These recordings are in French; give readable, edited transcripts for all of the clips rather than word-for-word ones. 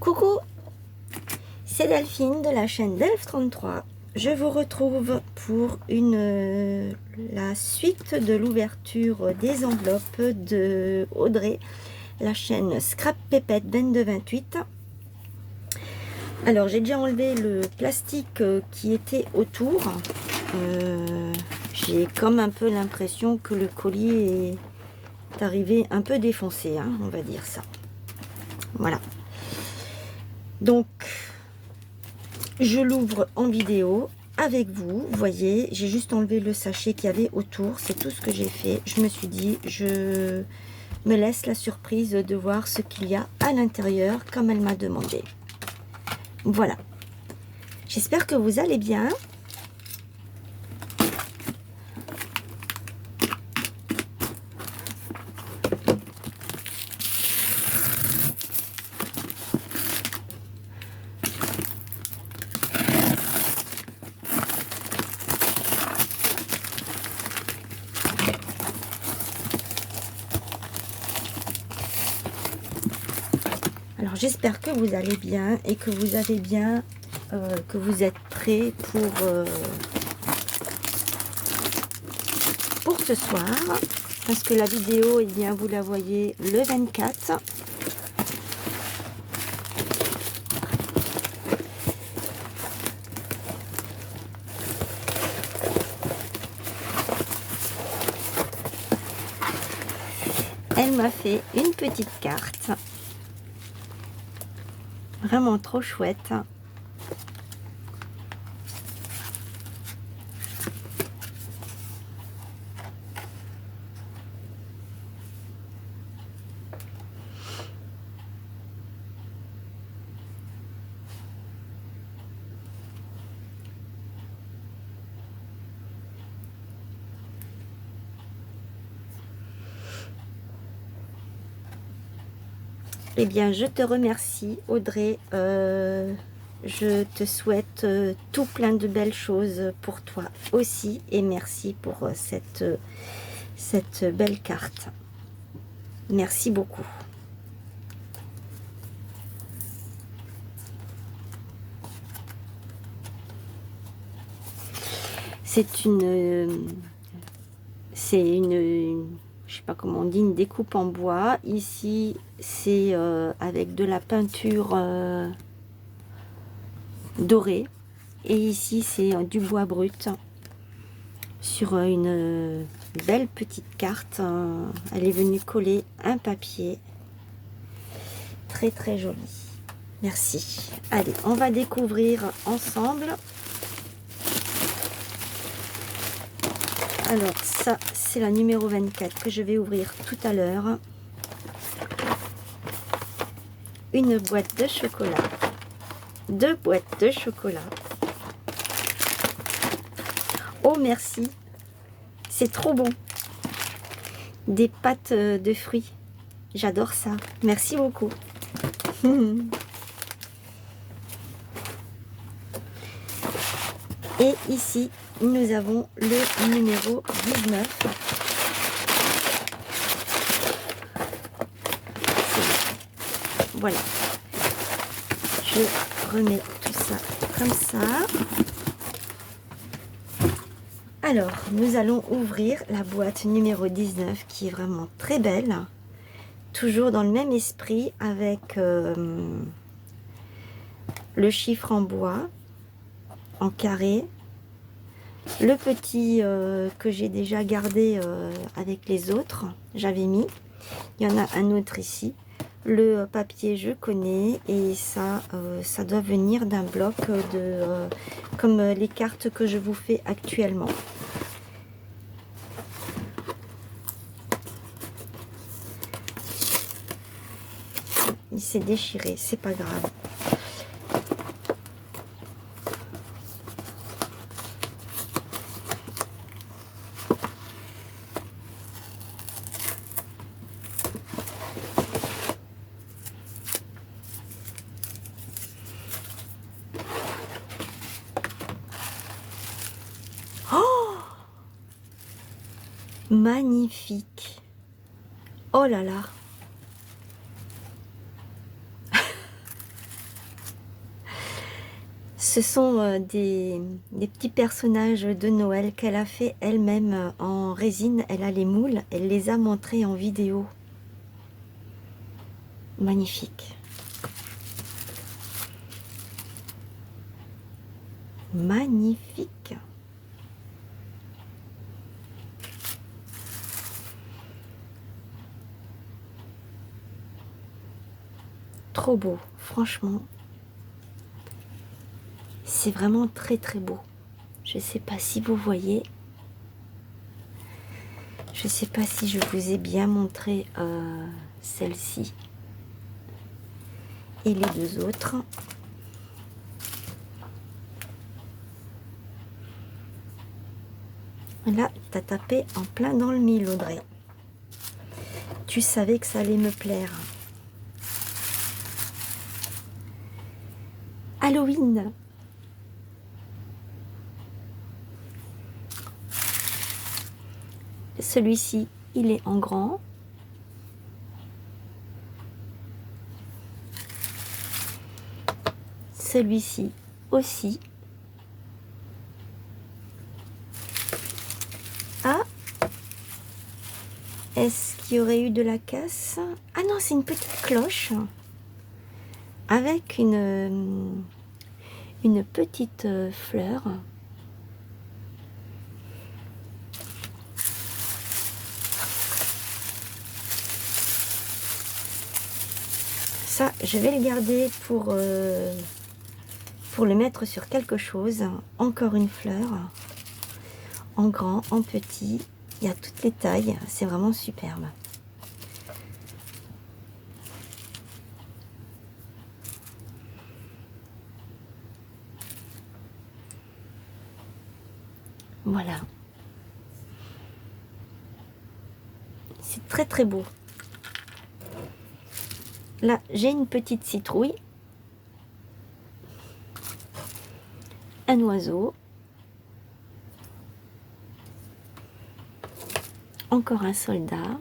Coucou, c'est Delphine de la chaîne Delph33. Je vous retrouve pour la suite de l'ouverture des enveloppes de Audrey, la chaîne Scrap Pépette 2228. Alors j'ai déjà enlevé le plastique qui était autour. J'ai comme un peu l'impression que le colis est arrivé un peu défoncé, hein, on va dire ça. Voilà. Donc, je l'ouvre en vidéo avec vous. Vous voyez, j'ai juste enlevé le sachet qu'il y avait autour. C'est tout ce que j'ai fait. Je me suis dit, je me laisse la surprise de voir ce qu'il y a à l'intérieur, comme elle m'a demandé. Voilà. J'espère que vous allez bien. Alors j'espère que vous allez bien et que vous avez bien, que vous êtes prêts pour ce soir, parce que la vidéo, eh bien, vous la voyez le 24. Elle m'a fait une petite carte. Vraiment trop chouette. Eh bien, je te remercie, Audrey. Je te souhaite tout plein de belles choses pour toi aussi. Et merci pour cette belle carte. Merci beaucoup. C'est une, je sais pas comment on dit, une découpe en bois. Ici, c'est avec de la peinture dorée. Et ici, c'est du bois brut sur une belle petite carte. Elle est venue coller un papier. Très, très joli. Merci. Allez, on va découvrir ensemble. Alors, ça, c'est la numéro 24 que je vais ouvrir tout à l'heure. Une boîte de chocolat. 2 boîtes de chocolat. Oh, merci. C'est trop bon. Des pâtes de fruits. J'adore ça. Merci beaucoup. Et ici, nous avons le numéro 19. Voilà. Je remets tout ça comme ça. Alors, nous allons ouvrir la boîte numéro 19 qui est vraiment très belle. Toujours dans le même esprit avec le chiffre en bois, en carré. Le petit que j'ai déjà gardé avec les autres, j'avais mis. Il y en a un autre ici. Le papier, je connais. Et ça, ça doit venir d'un bloc comme les cartes que je vous fais actuellement. Il s'est déchiré, c'est pas grave. Magnifique. Oh là là. Ce sont des petits personnages de Noël qu'elle a fait elle-même en résine. Elle a les moules, elle les a montrés en vidéo. Magnifique. Magnifique. Trop beau, franchement. C'est vraiment très très beau. Je ne sais pas si vous voyez. Je ne sais pas si je vous ai bien montré celle-ci et les deux autres. Là, tu as tapé en plein dans le mille, Audrey. Tu savais que ça allait me plaire. Halloween. Celui-ci, il est en grand. Celui-ci aussi. Ah, est-ce qu'il y aurait eu de la casse? Ah non, c'est une petite cloche avec une petite fleur. Ça, je vais le garder pour le mettre sur quelque chose. Encore une fleur, en grand, en petit. Il y a toutes les tailles, c'est vraiment superbe. Voilà. C'est très très beau. Là, j'ai une petite citrouille. Un oiseau. Encore un soldat.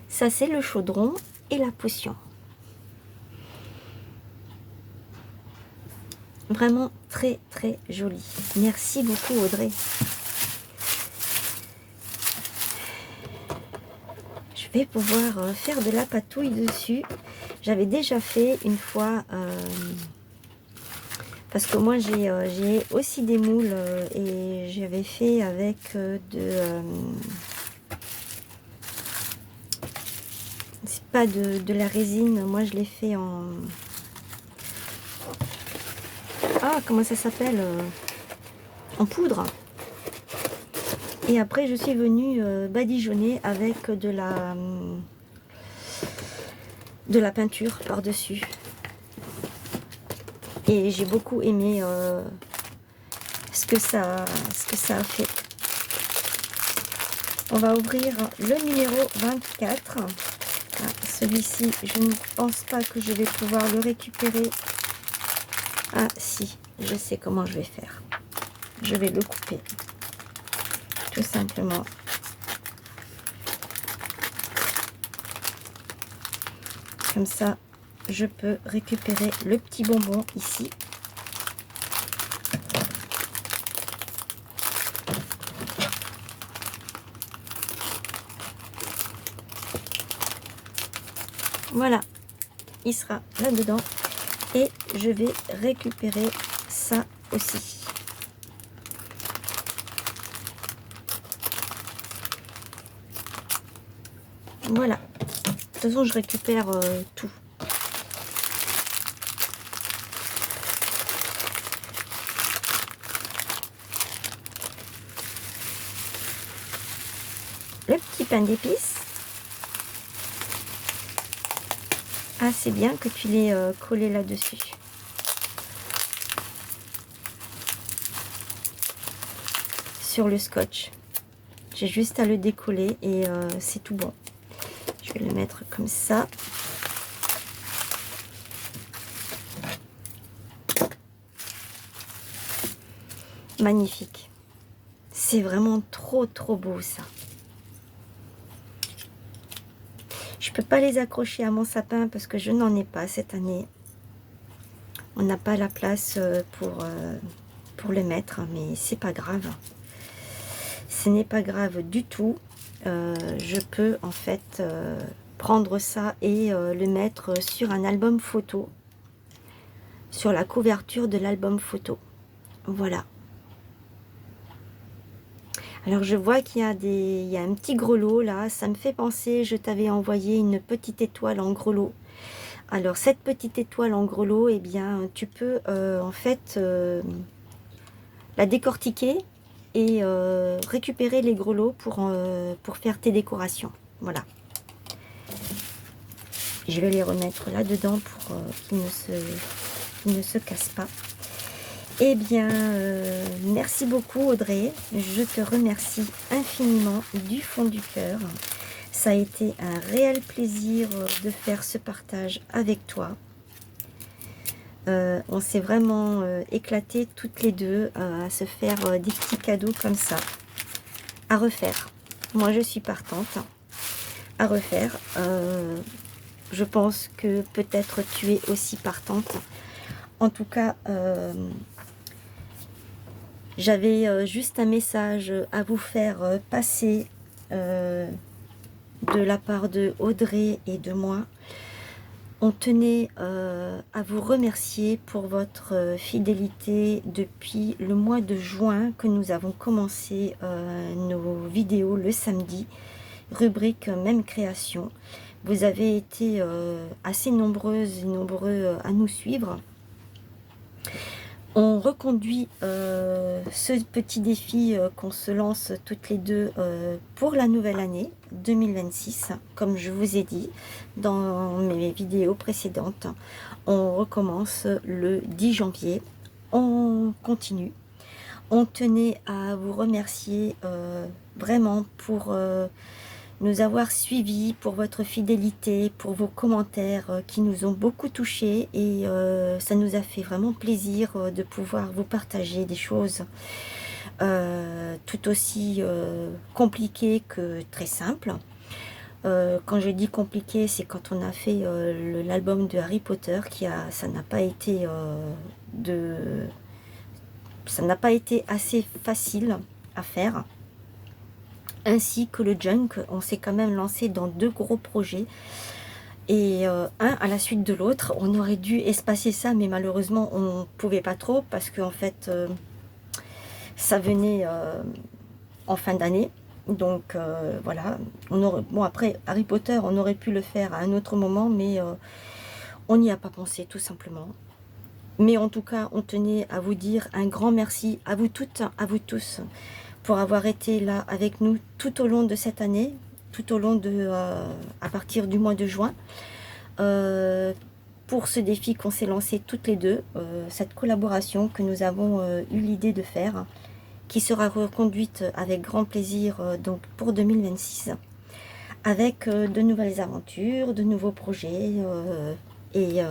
Ça, c'est le chaudron et la potion. Vraiment très très joli. Merci beaucoup, Audrey. Je vais pouvoir faire de la patouille dessus. J'avais déjà fait une fois, parce que moi j'ai aussi des moules et j'avais fait avec c'est pas de la résine, moi je l'ai fait en... Ah, comment ça s'appelle, en poudre. Et après, je suis venue badigeonner avec de la peinture par-dessus. Et j'ai beaucoup aimé ce que ça a fait. On va ouvrir le numéro 24. Ah, celui-ci, je ne pense pas que je vais pouvoir le récupérer. Ah si, je sais comment je vais faire. Je vais le couper. Tout simplement. Comme ça, je peux récupérer le petit bonbon ici. Voilà, il sera là-dedans. Et je vais récupérer ça aussi. Voilà. De toute façon, je récupère tout. Le petit pain d'épices. Ah, c'est bien que tu l'aies collé là-dessus. Sur le scotch. J'ai juste à le décoller et c'est tout bon. Je vais le mettre comme ça. Magnifique. C'est vraiment trop trop beau ça. Je peux pas les accrocher à mon sapin parce que je n'en ai pas cette année. On n'a pas la place pour les mettre, mais c'est pas grave. Ce n'est pas grave du tout. Je peux en fait prendre ça et le mettre sur un album photo, sur la couverture de l'album photo. Voilà. Alors je vois qu'il y a un petit grelot là, ça me fait penser, je t'avais envoyé une petite étoile en grelot. Alors cette petite étoile en grelot, eh bien tu peux en fait la décortiquer et récupérer les grelots pour faire tes décorations. Voilà. Je vais les remettre là-dedans pour qu'ils ne se cassent pas. Eh bien, merci beaucoup Audrey, je te remercie infiniment du fond du cœur. Ça a été un réel plaisir de faire ce partage avec toi. On s'est vraiment éclaté toutes les deux à se faire des petits cadeaux comme ça, à refaire. Moi je suis partante à refaire. Je pense que peut-être tu es aussi partante. En tout cas, j'avais juste un message à vous faire passer de la part de Audrey et de moi. On tenait à vous remercier pour votre fidélité depuis le mois de juin que nous avons commencé nos vidéos le samedi, rubrique même création. Vous avez été assez nombreuses et nombreux à nous suivre. On reconduit ce petit défi qu'on se lance toutes les deux pour la nouvelle année 2026. Comme je vous ai dit dans mes vidéos précédentes, on recommence le 10 janvier. On continue. On tenait à vous remercier vraiment pour nous avoir suivis, pour votre fidélité, pour vos commentaires qui nous ont beaucoup touchés et ça nous a fait vraiment plaisir de pouvoir vous partager des choses tout aussi compliquées que très simples. Quand je dis compliqué, c'est quand on a fait l'album de Harry Potter, ça n'a pas été assez facile à faire. Ainsi que le junk, on s'est quand même lancé dans 2 gros projets et un à la suite de l'autre. On aurait dû espacer ça, mais malheureusement on ne pouvait pas trop parce qu'en fait ça venait en fin d'année. Donc voilà, bon après Harry Potter on aurait pu le faire à un autre moment, mais on n'y a pas pensé tout simplement. Mais en tout cas on tenait à vous dire un grand merci à vous toutes, à vous tous, pour avoir été là avec nous tout au long de cette année, tout au long à partir du mois de juin, pour ce défi qu'on s'est lancé toutes les deux, cette collaboration que nous avons eu l'idée de faire, qui sera reconduite avec grand plaisir donc pour 2026, avec de nouvelles aventures, de nouveaux projets, et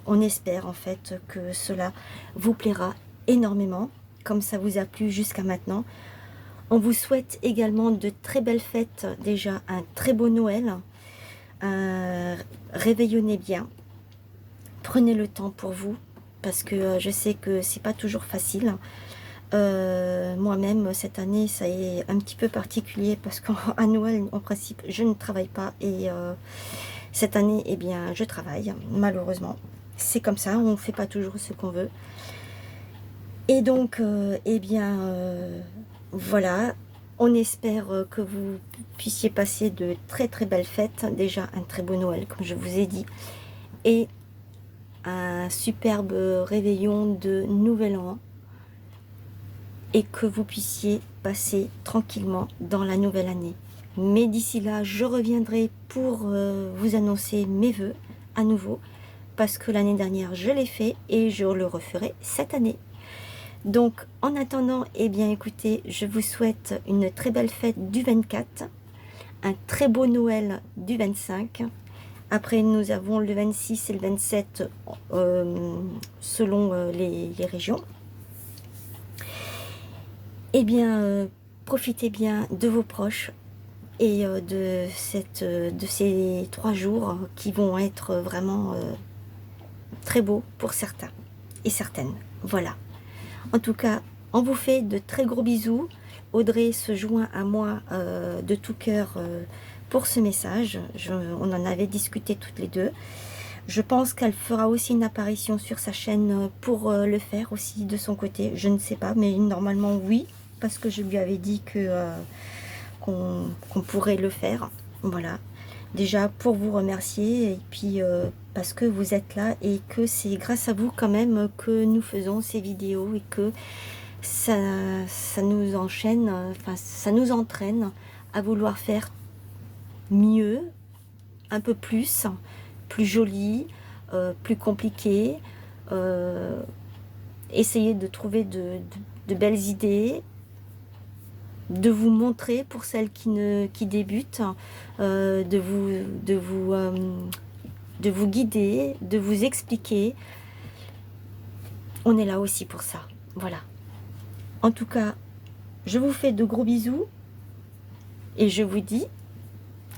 on espère en fait que cela vous plaira énormément, comme ça vous a plu jusqu'à maintenant. On vous souhaite également de très belles fêtes, déjà un très beau Noël, réveillonnez bien, prenez le temps pour vous, parce que je sais que c'est pas toujours facile. Moi-même, cette année, ça est un petit peu particulier, parce qu'à Noël, en principe, je ne travaille pas, et cette année, eh bien, je travaille, malheureusement. C'est comme ça, on ne fait pas toujours ce qu'on veut. Et donc, eh bien... voilà, on espère que vous puissiez passer de très très belles fêtes, déjà un très beau Noël comme je vous ai dit, et un superbe réveillon de Nouvel An, et que vous puissiez passer tranquillement dans la nouvelle année. Mais d'ici là, je reviendrai pour vous annoncer mes vœux à nouveau, parce que l'année dernière je l'ai fait et je le referai cette année. Donc, en attendant, eh bien, écoutez, je vous souhaite une très belle fête du 24, un très beau Noël du 25. Après, nous avons le 26 et le 27 selon les régions. Eh bien, profitez bien de vos proches, et de ces 3 jours qui vont être vraiment très beaux pour certains et certaines. Voilà. En tout cas, on vous fait de très gros bisous. Audrey se joint à moi de tout cœur pour ce message. On en avait discuté toutes les deux. Je pense qu'elle fera aussi une apparition sur sa chaîne pour le faire aussi de son côté. Je ne sais pas, mais normalement oui, parce que je lui avais dit que qu'on pourrait le faire. Voilà. Déjà pour vous remercier et puis parce que vous êtes là et que c'est grâce à vous quand même que nous faisons ces vidéos et que ça nous enchaîne, enfin ça nous entraîne à vouloir faire mieux, un peu plus joli, plus compliqué, essayer de trouver de belles idées, de vous montrer pour celles qui débutent, de vous guider, de vous expliquer. On est là aussi pour ça. Voilà. En tout cas, je vous fais de gros bisous et je vous dis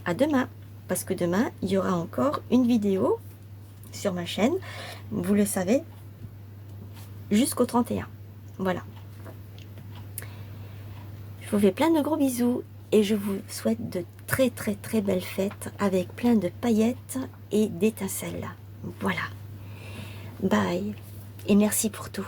à demain. Parce que demain, il y aura encore une vidéo sur ma chaîne. Vous le savez, jusqu'au 31. Voilà. Je vous fais plein de gros bisous et je vous souhaite de très belles fêtes avec plein de paillettes et d'étincelles. Voilà. Bye et merci pour tout.